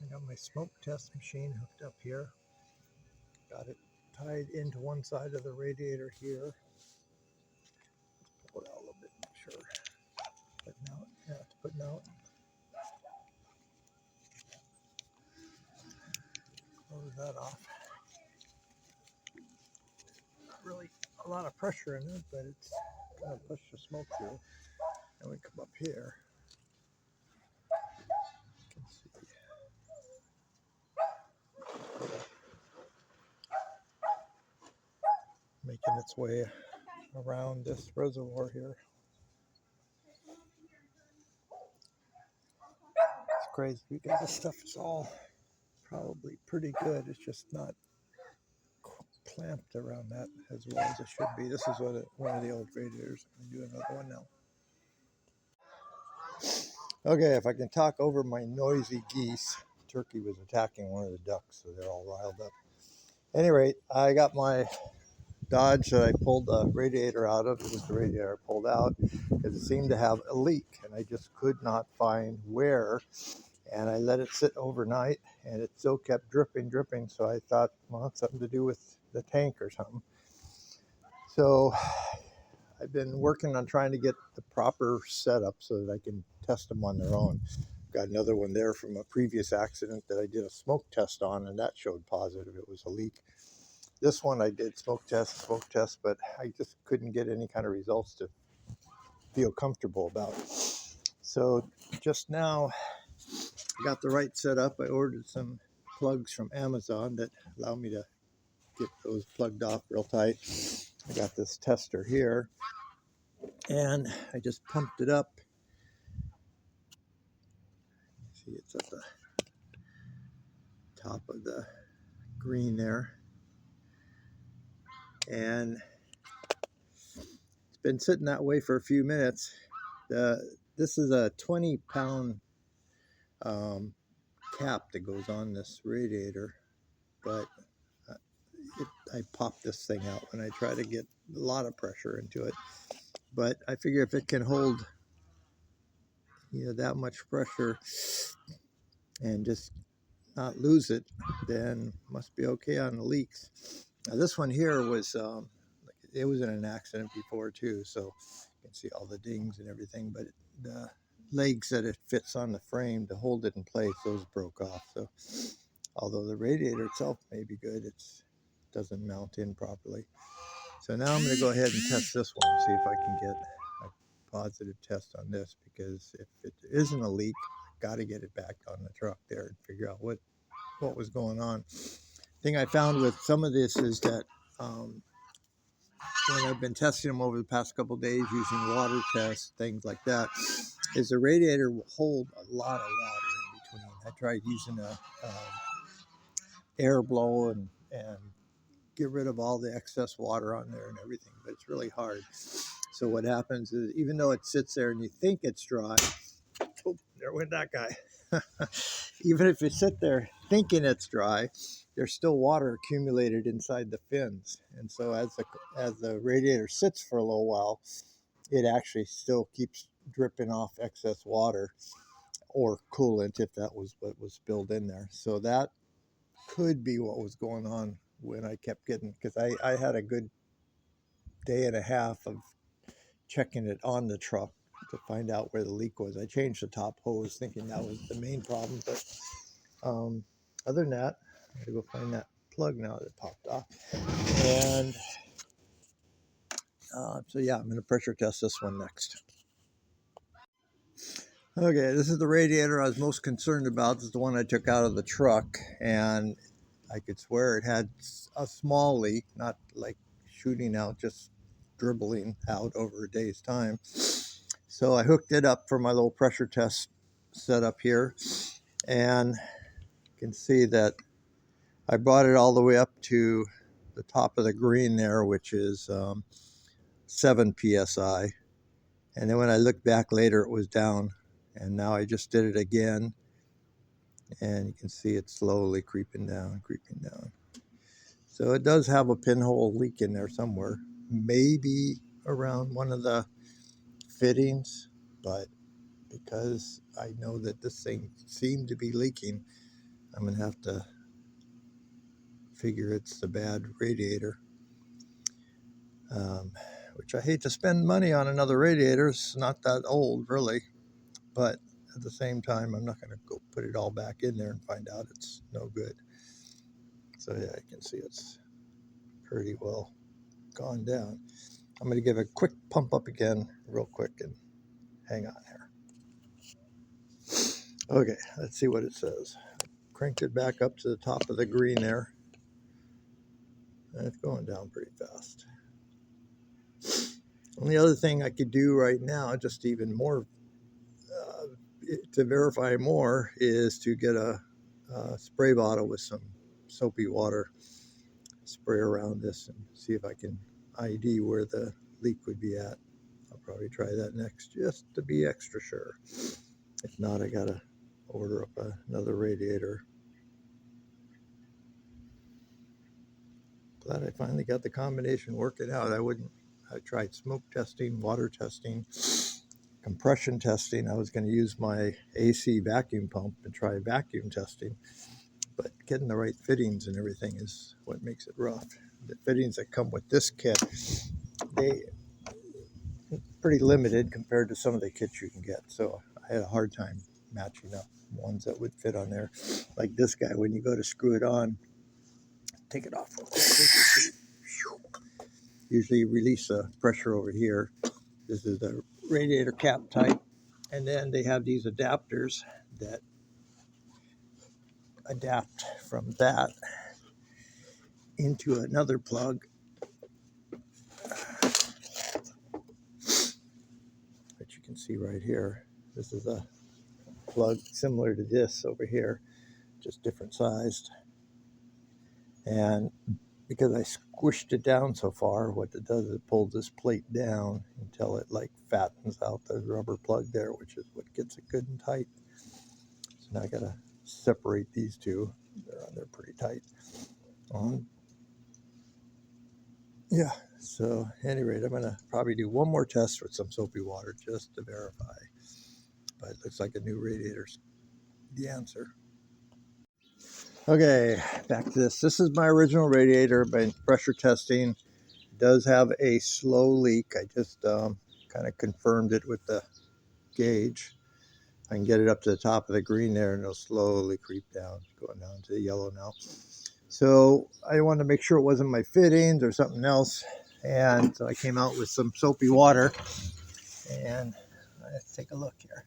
I got my smoke test machine hooked up here. Got it tied into one side of the radiator here. Pull it out a little bit, make sure. Putting out, yeah, it's putting out. Close that off. Not really a lot of pressure in it, but it's gonna push the smoke through. And we come up here. You can see. Making its way around this reservoir here. It's crazy because this stuff is all probably pretty good. It's just not clamped around that as well as it should be. This is one of the old radiators. I'm going to do another one now. Okay, if I can talk over my noisy geese. Turkey was attacking one of the ducks, so they're all riled up. At any rate, I got my Dodge that I pulled the radiator out of. It was the radiator I pulled out because it seemed to have a leak, and I just could not find where. And I let it sit overnight, and it still kept dripping. So I thought, well, it's something to do with the tank or something. So I've been working on trying to get the proper setup so that I can test them on their own. Got another one there from a previous accident that I did a smoke test on, and that showed positive it was a leak. This one I did smoke test, but I just couldn't get any kind of results to feel comfortable about. So just now I got the right setup. I ordered some plugs from Amazon that allow me to get those plugged off real tight. I got this tester here, and I just pumped it up. See, it's at the top of the green there, and it's been sitting that way for a few minutes. This is a 20-pound cap that goes on this radiator, but I popped this thing out when I try to get a lot of pressure into it. But I figure if it can hold, that much pressure and just not lose it, then must be okay on the leaks. Now this one here was, it was in an accident before too, so you can see all the dings and everything, but the legs that it fits on the frame to hold it in place, those broke off. So although the radiator itself may be good, it doesn't mount in properly. So now I'm going to go ahead and test this one and see if I can get a positive test on this, because if it isn't a leak, I've got to get it back on the truck there and figure out what was going on. The thing I found with some of this is that when I've been testing them over the past couple of days using water tests, things like that, is the radiator will hold a lot of water in between. I tried using a air blow and get rid of all the excess water on there and everything, but it's really hard. So what happens is, even though it sits there and you think it's dry, oh, there went that guy. Even if you sit there thinking it's dry, there's still water accumulated inside the fins. And so as the radiator sits for a little while, it actually still keeps dripping off excess water or coolant, if that was what was spilled in there. So that could be what was going on when I kept getting, because I had a good day and a half of checking it on the truck to find out where the leak was. I changed the top hose thinking that was the main problem, but other than that, I'm gonna go find that plug now that popped off. And so yeah, I'm gonna pressure test this one next. Okay, this is the radiator I was most concerned about. This is the one I took out of the truck, and I could swear it had a small leak, not like shooting out, just dribbling out over a day's time. So I hooked it up for my little pressure test setup here, and you can see that I brought it all the way up to the top of the green there, which is 7 psi. And then when I looked back later, it was down, and now I just did it again, and you can see it slowly creeping down. So it does have a pinhole leak in there somewhere, maybe around one of the fittings, but because I know that this thing seemed to be leaking, I'm going to have to figure it's the bad radiator. Which I hate to spend money on another radiator. It's not that old, really. But at the same time, I'm not going to go put it all back in there and find out it's no good. So yeah, you can see it's pretty well gone down. I'm going to give a quick pump up again real quick and hang on here. Okay, let's see what it says. Cranked it back up to the top of the green there. And it's going down pretty fast. And the other thing I could do right now, just even more to verify more, is to get a spray bottle with some soapy water, spray around this and see if I can ID where the leak would be at. I'll probably try that next just to be extra sure. If not, I gotta order up another radiator. Glad I finally got the combination working out. I tried smoke testing, water testing, compression testing. I was going to use my AC vacuum pump and try vacuum testing, but getting the right fittings and everything is what makes it rough. The fittings that come with this kit, they pretty limited compared to some of the kits you can get. So I had a hard time matching up ones that would fit on there. Like this guy, when you go to screw it on, take it off real quick. Usually you release the pressure over here. This is the radiator cap type. And then they have these adapters that adapt from that into another plug, which you can see right here. This is a plug similar to this over here, just different sized. And because I squished it down so far, what it does is it pulls this plate down until it like fattens out the rubber plug there, which is what gets it good and tight. So now I gotta separate these two. They're pretty tight. Yeah, so at any rate, I'm gonna probably do one more test with some soapy water just to verify. But it looks like a new radiator's the answer. Okay, back to this. This is my original radiator. By pressure testing, it does have a slow leak. I just kind of confirmed it with the gauge. I can get it up to the top of the green there, and it'll slowly creep down, going down to the yellow now. So I wanted to make sure it wasn't my fittings or something else. And so I came out with some soapy water. And let's take a look here.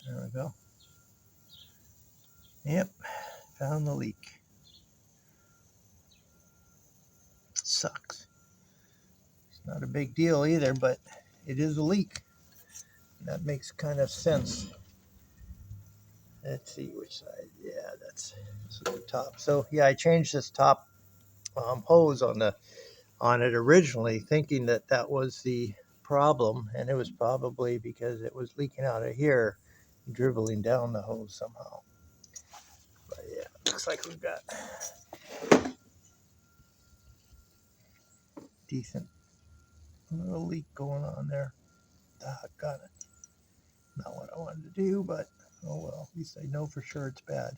There we go. Yep, found the leak. Sucks. It's not a big deal either, but it is a leak. And that makes kind of sense. Let's see which side. Yeah, this is the top. So yeah, I changed this top hose on it originally, thinking that that was the problem, and it was probably because it was leaking out of here, dribbling down the hose somehow. But yeah, looks like we've got decent little leak going on there. Got it. Not what I wanted to do, but oh well, at least I know for sure it's bad.